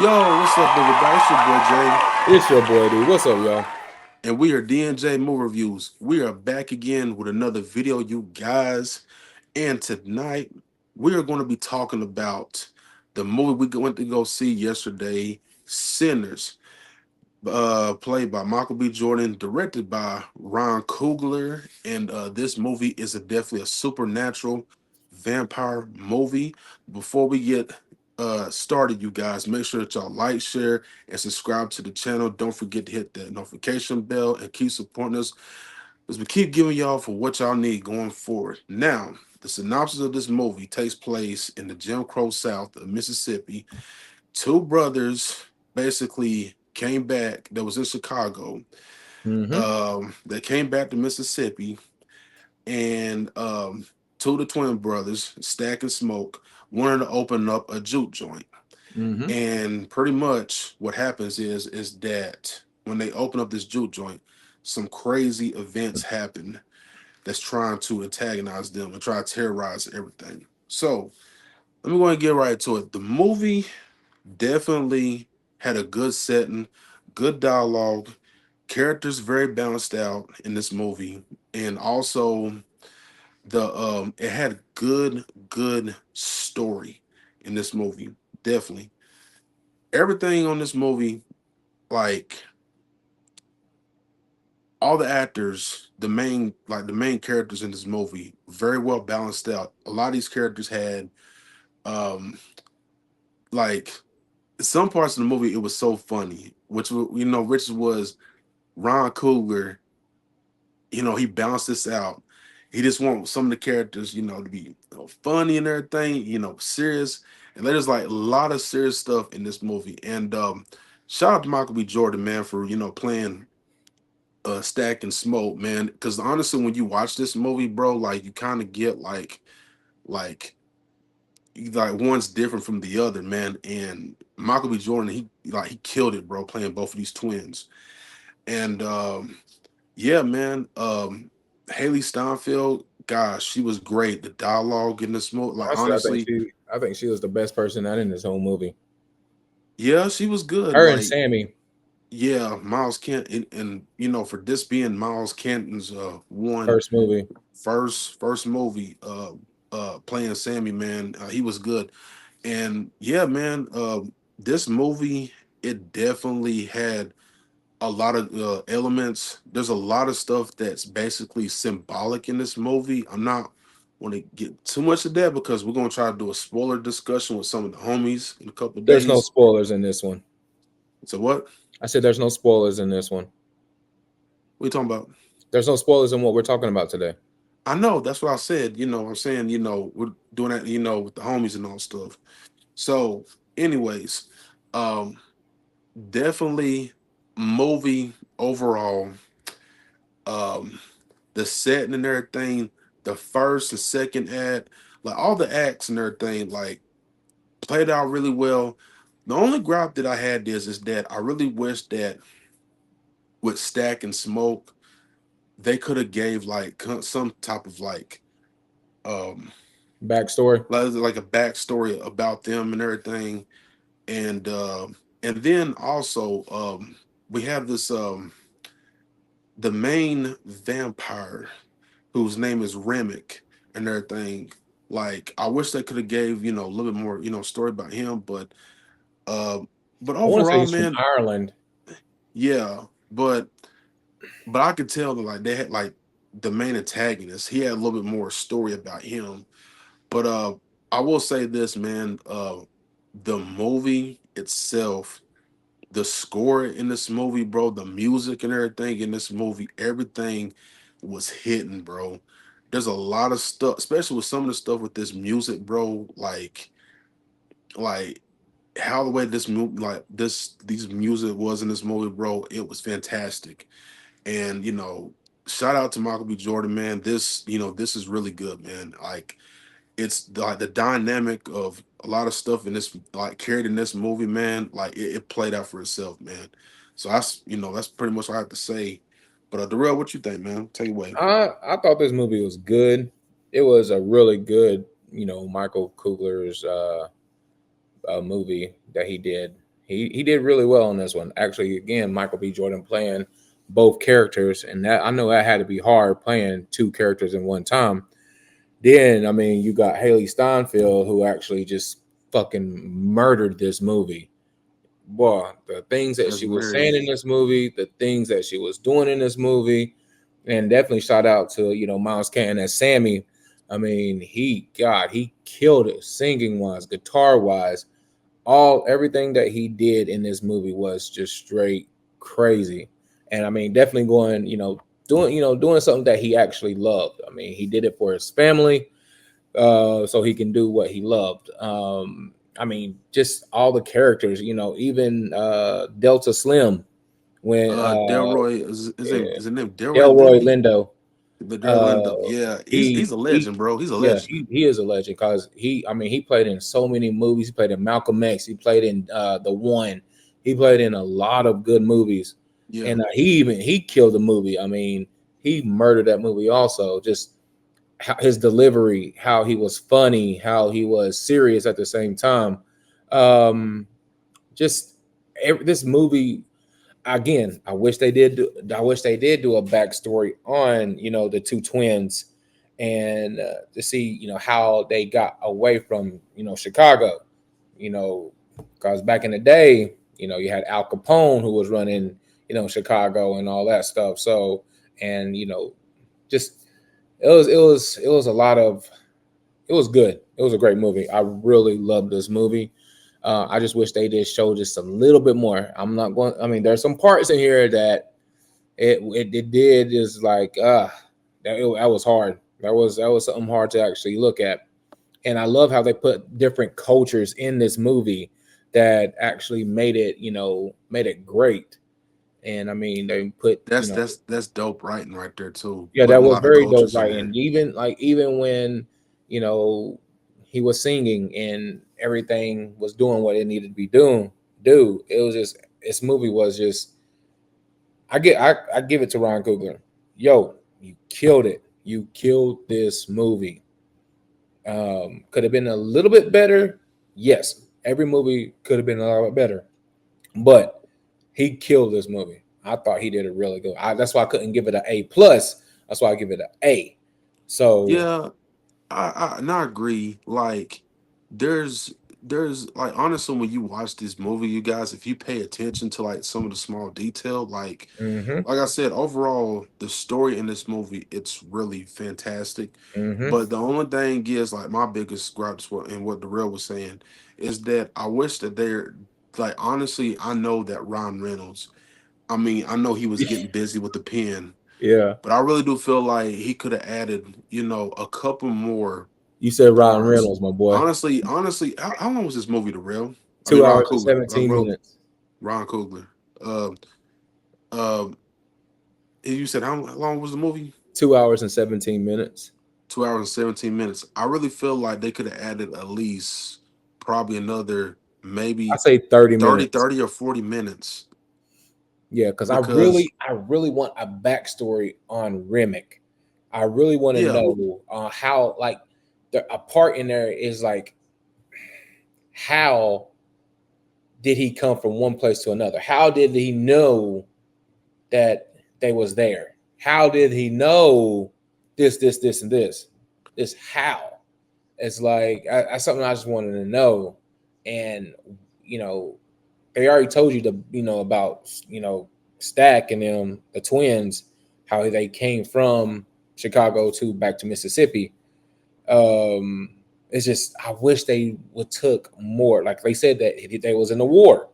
Yo, what's up, everybody? It's your boy Jay, It's your boy D. What's up, y'all? and we are D&J Movie Reviews. We are back again with another video, you guys. And tonight, we are going to be talking about the movie we went to go see yesterday, Sinners, played by Michael B. Jordan, directed by Ron Coogler. And this movie is definitely a supernatural vampire movie. Before we get started, you guys, make sure that y'all like, share, and subscribe to the channel. Don't forget to hit that notification bell and keep supporting us as we keep giving y'all for what y'all need going forward. Now, the synopsis of this movie takes place in the Jim Crow South of Mississippi. Two brothers basically came back that was in Chicago. Mm-hmm. They came back to Mississippi, and two of the twin brothers, Stack and Smoke, wanted to open up a juke joint. Mm-hmm. And pretty much what happens is that when they open up this juke joint, some crazy events happen that's trying to antagonize them and try to terrorize everything. So let me go and get right to it. The movie definitely had a good setting, good dialogue, characters very balanced out in this movie, and also the it had good story in this movie. Definitely. Everything on this movie, like all the actors, the main characters in this movie, very well balanced out. A lot of these characters had um like some parts of the movie it was so funny, which was Ron Coogler. He balanced this out. He just want some of the characters, to be funny and everything, serious. And there's like a lot of serious stuff in this movie. And shout out to Michael B. Jordan, man, for playing Stack and Smoke, man. Because honestly, when you watch this movie, bro, like you kind of get like one's different from the other, man. And Michael B. Jordan, he killed it, bro, playing both of these twins. And yeah, man. Haley Steinfeld, gosh, she was great. The dialogue in this movie, like Honestly, honestly, I think she was the best person out in this whole movie. yeah, she was good. Her and Like, Sammy, yeah, Miles Kent, and for this being Miles Kenton's one first movie. first movie, playing Sammy, man, he was good. And yeah, man, this movie it definitely had a lot of elements. There's a lot of stuff that's basically symbolic in this movie. I'm not want to get too much of that because we're gonna try to do a spoiler discussion with some of the homies in a couple of There's no days. spoilers in this one. So what? I said there's no spoilers in this one. What you talking about? There's no spoilers in what we're talking about today. I know that's what I said. I'm saying we're doing that. With the homies and all stuff. So, anyways, um, definitely movie overall. Um, the setting and everything, the first and second act, like all the acts and everything, like played out really well. The only gripe that I had is that I really wish that with Stack and Smoke, they could have gave like some type of um Backstory. like a backstory about them and everything. And and then also we have this the main vampire whose name is Remick and everything. Like I wish they could have gave a little bit more story about him, uh, but I want to say overall, he's from man, Ireland. yeah. But I could tell that like they had like the main antagonist. He had a little bit more story about him. But I will say this, man. The movie itself, the score in this movie, bro, the music and everything in this movie, everything was hitting, bro. There's a lot of stuff, especially with some of the stuff with this music, bro. Like how the way this movie, like these music was in this movie, bro. It was fantastic. And shout out to Michael B. Jordan, man. This is really good, man. Like it's like the dynamic of a lot of stuff in this like carried in this movie, man. Like it played out for itself, man. So that's pretty much what I have to say. But Darrell, what you think, man? Take it away. I thought this movie was good. It was a really good, Michael Kugler's movie that he did. He did really well on this one. Actually, again, Michael B. Jordan playing both characters, and that I know that had to be hard playing two characters in one time. Then I mean, you got Haley Steinfeld who actually just fucking murdered this movie. Boy, the things that That's she was saying very in this movie, the things that she was doing in this movie, and definitely shout out to Miles Canton as Sammy. I mean, he killed it, singing wise, guitar wise, all everything that he did in this movie was just straight crazy. And I mean, definitely going, doing something that he actually loved. I mean, he did it for his family, so he can do what he loved. I mean, just all the characters, even Delta Slim when Delroy yeah, is his name Delroy Delroy Lindy? Lindo. The Daryl Uh, Lindo. Yeah, he's he a he legend, bro. He's a yeah, legend. he is a legend because I mean, he played in so many movies. He played in Malcolm X. He played in The One. He played in a lot of good movies, Yeah. and he killed the movie. I mean, he murdered that movie also. Just his delivery, how he was funny, how he was serious at the same time. Um, just this movie again. I wish they did. I wish they did do a backstory on the two twins, and to see how they got away from Chicago. You know, because back in the day, you had Al Capone who was running Chicago and all that stuff. So and just it was a lot of it was good. It was a great movie. I really loved this movie. I just wish they did show just a little bit more. I'm not going. I mean, there's some parts in here that it did is like that was hard. That was something hard to actually look at. And I love how they put different cultures in this movie that actually made it great. And I mean, they put That's dope writing right there too. yeah, that Putting a was lot of very dope, cultures in right? there. And even when you know he was singing and everything was doing what it needed to be doing, dude, it was just this movie was just I give it to Ryan Coogler. Yo, you killed it. You killed this movie. Could have been a little bit better. Yes, every movie could have been a lot better, but he killed this movie. I thought he did a really good. That's why I couldn't give it an A plus. That's why I give it an A. So Yeah, I agree. Like, there's there's like honestly, when you watch this movie, you guys, if you pay attention to like some of the small detail, mm-hmm, like I said, overall, the story in this movie, it's really fantastic. mm-hmm, But the only thing is, like, my biggest gripes, and what Darrell was saying, is that I wish that they're like, honestly, I know that Ron Reynolds. I mean, I know he was getting busy with the pen, yeah. but I really do feel like he could have added, a couple more You said Ryan parts. Reynolds, my boy. Honestly, how long was this movie? The real? I mean, 2 Ron hours and Coogler, 17 minutes. Ron Coogler. Uh, uh, you said how long was the movie? 2 hours and 17 minutes. 2 hours and 17 minutes. I really feel like they could have added at least probably another I maybe say 30 30, minutes. 30 or 40 minutes Yeah, because I because really, I really want a backstory on Remick. I really want to yeah, know how, like, a part in there is like, how did he come from one place to another? How did he know that they was there? How did he know this, and this? This how? It's like that's something I just wanted to know. And you know, they already told you about Stack and them, the twins, how they came from Chicago to back to Mississippi. Um, it's just I wish they would took more. Like they said that they was in the war.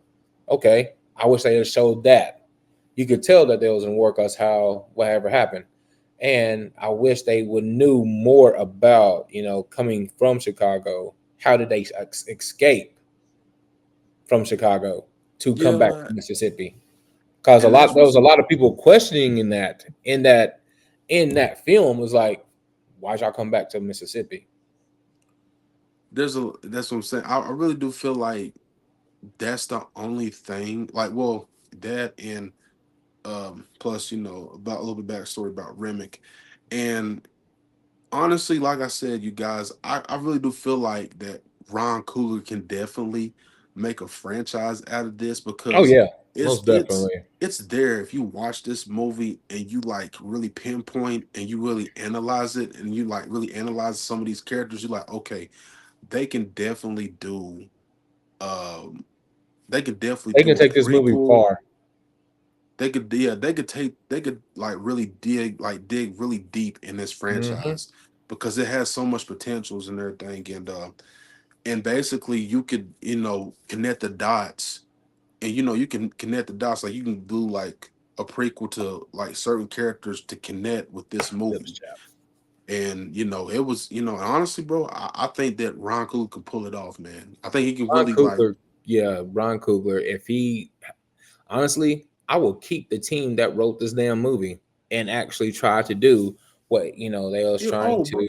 Okay, I wish they had showed that. You could tell that they was in war because how whatever happened. And I wish they would knew more about coming from Chicago. How did they escape from Chicago to come back yeah, to Mississippi? Because and this there was was a lot of people questioning in that film was like, why'd y'all come back to Mississippi? that's what I'm saying. I really do feel like that's the only thing. Like, well, that and plus, about a little bit backstory about Remick. And honestly, like I said, you guys, I really do feel like that Ron Coogler can definitely make a franchise out of this Oh because yeah, it's most it's definitely. it's there if you watch this movie and you like really pinpoint and you really analyze it and you like really analyze some of these characters. You're like, okay, they can definitely do um they could definitely They can do a take this movie prequel. far. They could like really dig really deep in this Hmm. franchise because it has so much potentials and everything, and basically you could connect the dots, and you can connect the dots, like you can do like a prequel to like certain characters to connect with this Lips movie. chap. And it was, honestly, bro, I think that Ron Coogler can pull it off, man. I think he can Ron really like. Coogler, yeah, Ron Coogler. If he honestly, I will keep the team that wrote this damn movie and actually try to do what they was trying Oh, to, bro,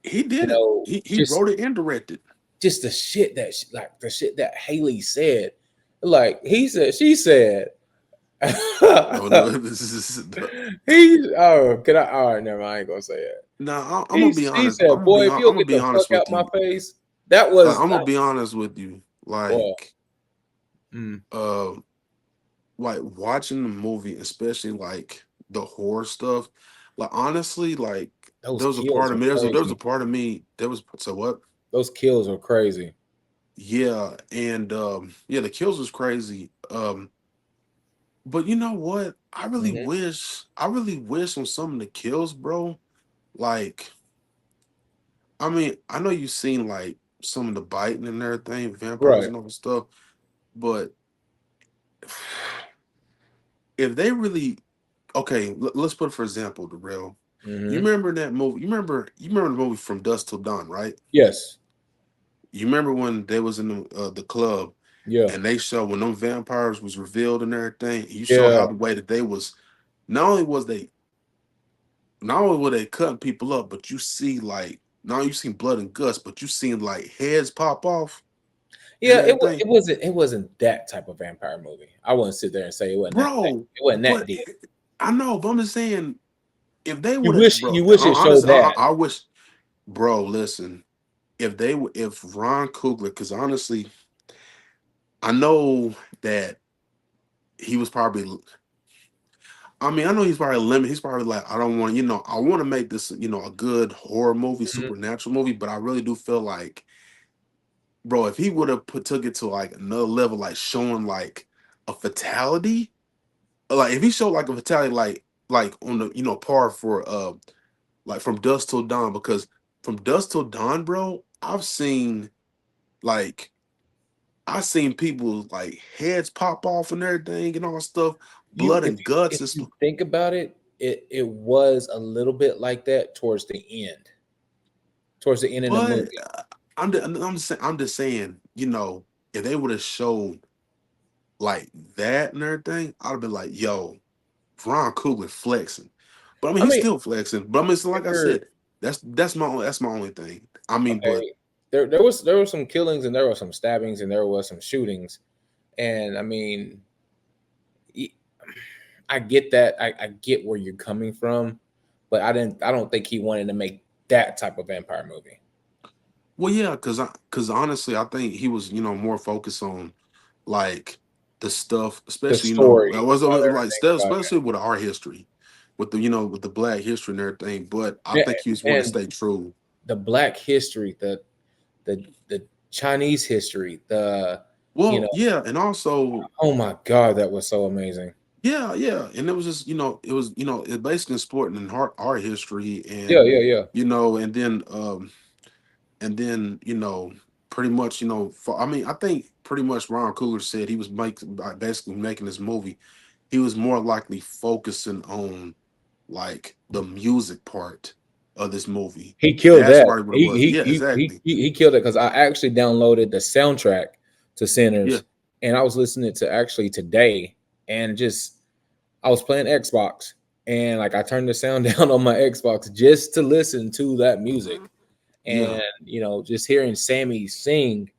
he did it. He just wrote it and directed. the shit that like the shit that Haley said, like he said, she said. No, no, this is He's can I? All right, never mind. I ain't gonna say it. nah. I'm gonna be He honest. said, "Boy, if I'm you'll gonna get be the fuck honest out with my you. face." That Like, was I'm gonna be honest with you. boy. Mm, Uh, like watching the movie, especially like the horror stuff. Like honestly, like those there was a kills part of are me. There was a crazy. part of me. There was so what? Those kills are crazy. Yeah, and yeah, the kills was crazy. But you know what? Hmm. I really wish on some of the kills, bro. Like, I mean, I know you've seen like some of the biting and everything, vampires Right. and all the stuff, but if they really okay, let's put for example the real. You Hmm. remember that movie? You remember the movie From Dusk Till Dawn, right? Yes. You remember when they was in the club Yeah. and they show when them vampires was revealed and everything. You saw Yeah. how the way that they was not only was they not only were they cutting people up, but you see like now you seen blood and guts, but you seen like heads pop off and Yeah. everything, It wasn't that type of vampire movie. I wouldn't sit there and say it wasn't that. bro. It wasn't that But deep. I know, but I'm just saying if they You would have, wish bro. you wish it showed Honestly, that. I wish, bro. Listen, if Ron Coogler, because honestly, I know that he was probably. I mean, I know he's probably limited. He's probably like, I don't want, I want to make this, a good horror movie, Mhm. supernatural movie, but I really do feel like, bro, if he would have took it to like another level, like showing like a fatality, like if he showed like a fatality, like on the par for like From Dusk Till Dawn, because From Dusk Till Dawn, bro, like I've seen people like heads pop off and everything and all that stuff, You blood and guts if and you stuff. think about it, it was a little bit like that towards the end. Towards the end of the But movie. I'm just saying, if they would have showed like that and everything, I'd have been like, yo, Ron Coogler flexing. But I mean, I he's mean, still flexing. But I mean, so like I there, said, that's my only thing. I mean, but okay, there were some killings and there were some stabbings and there was some shootings, and I mean, y- I get that. I get where you're coming from, but I don't think he wanted to make that type of vampire movie. well, yeah, because honestly, I think he was more focused on like the stuff, The especially I story was of like everything stuff, about especially with our history, with the with the Black history and everything. But I it, think he was wanting to and stay true. the Black history, the Chinese history, the you Well, know, yeah, and also oh my god, that was so amazing. yeah, yeah, and it was just it was it basically exploring in our history, Yeah, and yeah, yeah. and then pretty much for, I mean I think pretty much Ron Coogler said he was basically making this movie. He was more likely focusing on like the music part of this movie. He killed That's that. probably what it was. Yeah, exactly. He killed it because I actually downloaded the soundtrack to Yeah, Sinners, and I was listening to actually today, and just I was playing Xbox, and like I turned the sound down on my Xbox just to listen to that music, yeah. and just hearing Sammy sing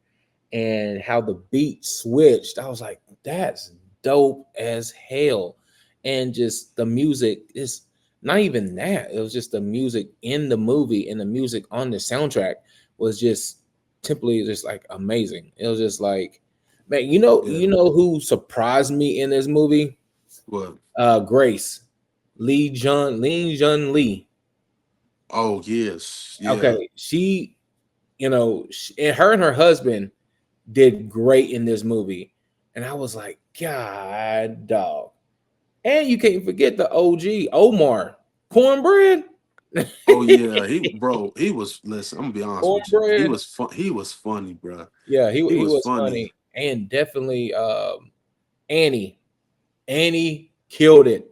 and how the beat switched, I was like, that's dope as hell. And just the music is not even that. It was just the music in the movie and the music on the soundtrack was just simply just like amazing. It was just like Man, Yeah. you know who surprised me in this movie? What? Grace Lee Jun Lee. Oh yes. Yeah. Okay, and her husband did great in this movie, and I was like, God, dog. And you can't forget the OG Omar Cornbread. Oh yeah. He was. Listen, I'm gonna be honest with you. He Cornbread. was fun. He was funny, bro. Yeah, He he was was funny. funny, and definitely Annie. Annie killed it.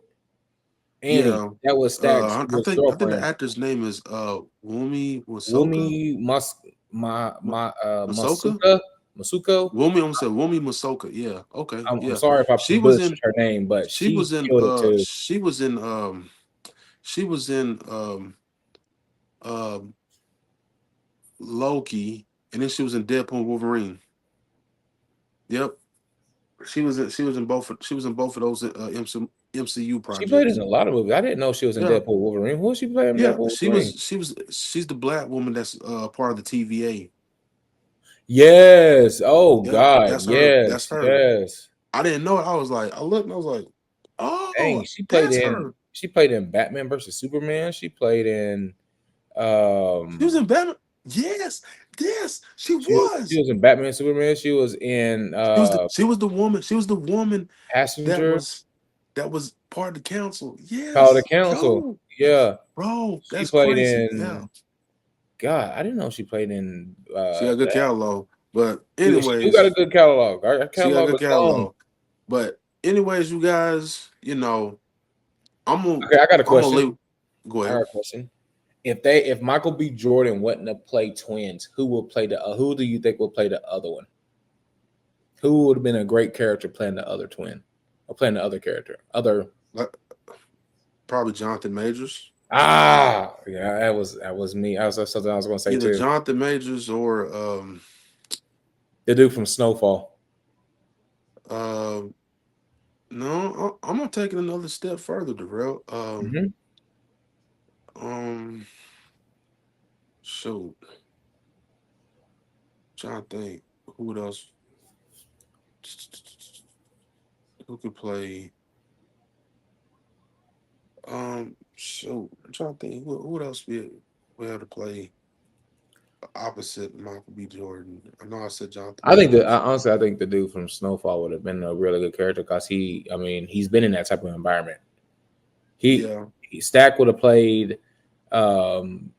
Annie, Yeah. that was Stack's his I think the girlfriend. actor's name is Wumi Masoka. Wumi Mas Ma- Masoka. Masuko. Wumi. I'm saying Wumi Masoka. Yeah. Okay. I'm Yeah. sorry if I She was butchered in. her name, but She she was in. killed it too. She was in. She was in. Um. Loki, and then she was in Deadpool and Wolverine. Yep. She was in both. She was in both of those MCU She played in projects. a lot of movies. I didn't know she was in Yeah. Deadpool Wolverine. Who was she playing in Yeah. Deadpool Wolverine? She's the black woman that's part of the TVA. Yes. Oh Yep. God. That's her. That's Yes. her. Yes. I didn't know it. I was like, I looked and I was like, Dang, oh, that's her. she played in Batman versus Superman. She played in She was um in Batman. Yes, yes, she she was. was in Batman Superman. She was in She was the woman. She was the woman that Passenger, was part of the council. Call the Yes, Council. yo, Yeah. bro, She that's played crazy. Yeah, in God, I didn't know she played in she got a good catalog. But she do got a anyways, good catalog. Her she got a catalog good is long. catalog. But anyways, you guys, Okay, I got a I'm gonna question. leave. Go I got ahead. a question. If Michael B. Jordan wasn't to play twins, who will play the who do you think will play the other one? Who would have been a great character playing the other twin? Or playing the other character? Other Like, probably Jonathan Majors. yeah, that was me. That's something I was gonna say Either too. Jonathan Majors or The dude from Snowfall. um no, I'm gonna take it another step further, Darrell. Hmm. Um, shoot, trying to think who else who could play. Shoot, I'm trying to think who else we have to play opposite Michael B. Jordan. I know I said Jonathan Majors. Honestly, I think the dude from Snowfall would have been a really good character because I mean, he's been in that type of environment. He, Yeah, Stack would have played, um,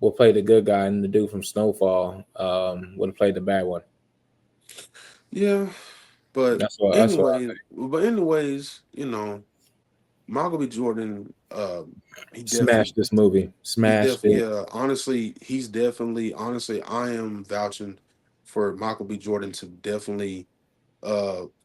will play the good guy, and the dude from Snowfall, would have played the bad one. yeah. But That's what I anyways, Michael B. Jordan, he definitely smashed this movie. Smashed it. yeah, honestly, honestly, I am vouching for Michael B. Jordan to definitely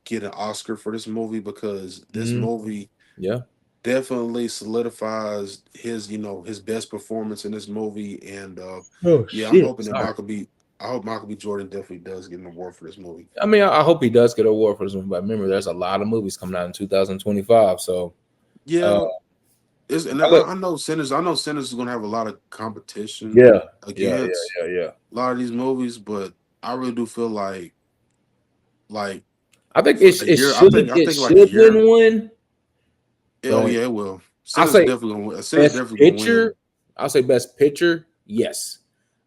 get an Oscar for this movie because this Mm, movie yeah. definitely solidifies his, his best performance in this movie. And Oh yeah, I'm shit! hoping that Sorry. I hope Michael B. Jordan definitely does get an award for this movie. I mean, I hope he does get an award for this movie. But remember, there's a lot of movies coming out in 2025. So, uh, Yeah, and I look, I know Sinners is gonna have a lot of competition yeah, yeah, against yeah. a lot of these movies, but I really do feel like I think for a year, I it think like a should year. win one, Oh but yeah, it will. I Sinners say definitely gonna win. Sinners best definitely gonna picture. win. I'll say best picture. Yes.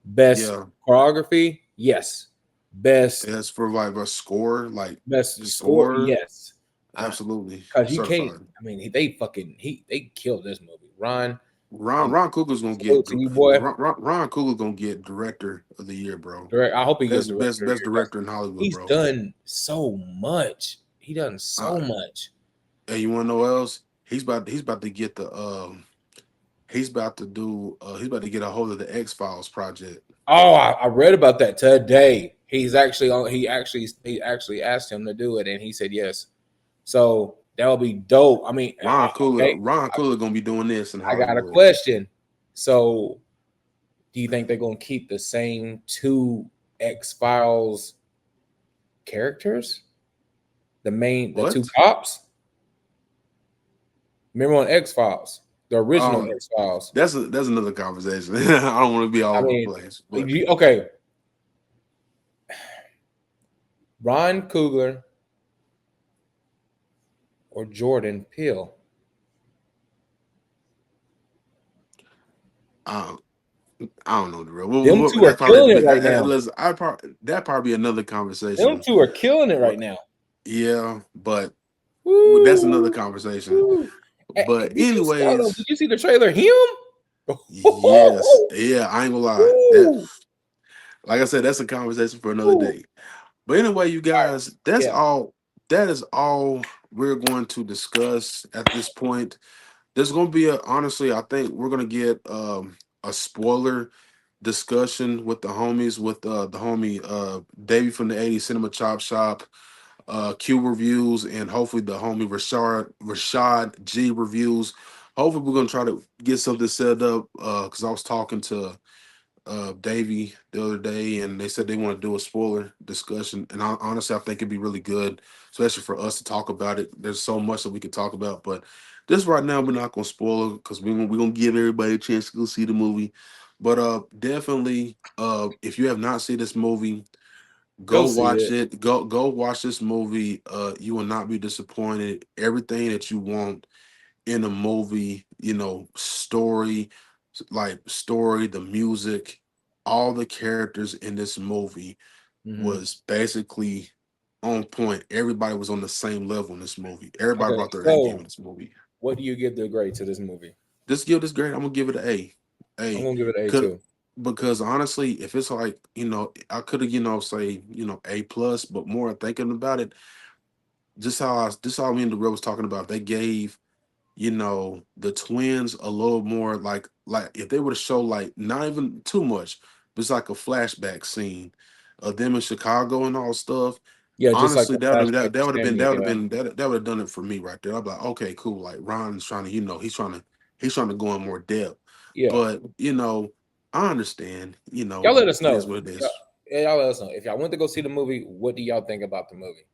Best Yeah. choreography. Yes. Best As for like a score, like best the score. score, Yes. absolutely Because you can't. certified. I mean, they killed this movie. Ron, um, Ron Coogler's gonna get salute to you, boy. Ron Coogler's gonna get director of the year, bro. I hope he gets director of the Best year because director in Hollywood, he's bro. done so much. He done Uh, so much. and you wanna know what else? He's about to get the he's about to get a hold of the X Files project. Oh, I read about that today. He's actually on. He actually asked him to do it, and he said yes. So that would be dope. I mean, okay, Ron Coogler gonna be doing this in I got a Hollywood. question. So, do you think they're gonna keep the same two X Files characters? The two What? cops. Remember on X Files, the original Um, X Files. that's another conversation. I don't want to be all I over the mean, place, but okay. Ron Coogler or Jordan Peele? I I don't know the real. Them two are That's probably killing it right now. listen, I probably that probably another Them conversation. two are killing it right But now. yeah, but that's another Woo! conversation. Woo! But Did you hold on? Did anyways, you see the trailer? Him? yes, yeah, I ain't gonna lie. That Woo! like I said, that's a conversation for another Woo! day. But anyway, you All right. guys, that's Yeah. all. That is all we're going to discuss at this point. There's going to be a honestly, I think we're going to get a spoiler discussion with the homies, with the homie Davey from the 80s Cinema Chop Shop, Q reviews, and hopefully the homie Rashad G reviews. Hopefully, we're going to try to get something set up because I was talking to Davey the other day, and they said they want to do a spoiler discussion. And honestly, I think it'd be really good, especially for us to talk about it. There's so much that we could talk about, but this right now we're not gonna spoil it because we're gonna give everybody a chance to go see the movie. But definitely, if you have not seen this movie, go Go see watch it. it. Go watch this movie. You will not be disappointed. Everything that you want in a movie, story, story, the music, all the characters in this movie Hmm. was basically on point. Everybody was on the same level in this movie. Everybody Okay. brought their A game in So, this movie. what do you give the grade to this movie? Just give this grade. I'm gonna give it an A. I'm A. gonna give it an A Could too. because honestly, if it's like I could have say A plus, but more thinking about it, just how me and the real was talking about. They gave the twins a little more like if they were to show like not even too much, but it's like a flashback scene of them in Chicago and all stuff. Yeah, just like Honestly, the flashback that to would have been Sammy. Yeah. that would have done it for me right there. I'd be like, okay, cool. Like Ron's trying to, he's trying to go in more depth. Yeah. But I understand, Y'all let us it is know. what it Y'all, is. yeah, y'all let us know. If y'all went to go see the movie, what do y'all think about the movie?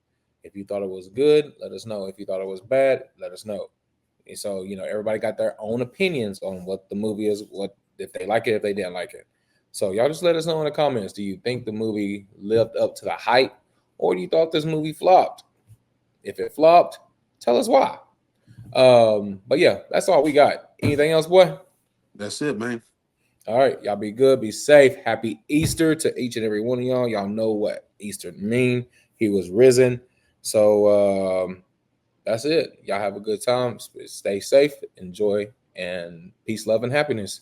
If you thought it was good, let us know. If you thought it was bad, let us know. And so, everybody got their own opinions on what the movie is, what if they like it, if they didn't like it. So y'all just let us know in the comments. Do you think the movie lived up to the hype, or do you thought this movie flopped? If it flopped, tell us why. But yeah, that's all we got. Anything else, boy? That's it, man. All right, y'all be good, be safe. Happy Easter to each and every one of y'all. Y'all know what Easter mean. He was risen. So that's it. Y'all have a good time. Stay safe, enjoy, and peace, love, and happiness.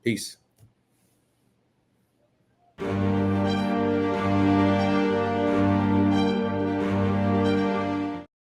Peace.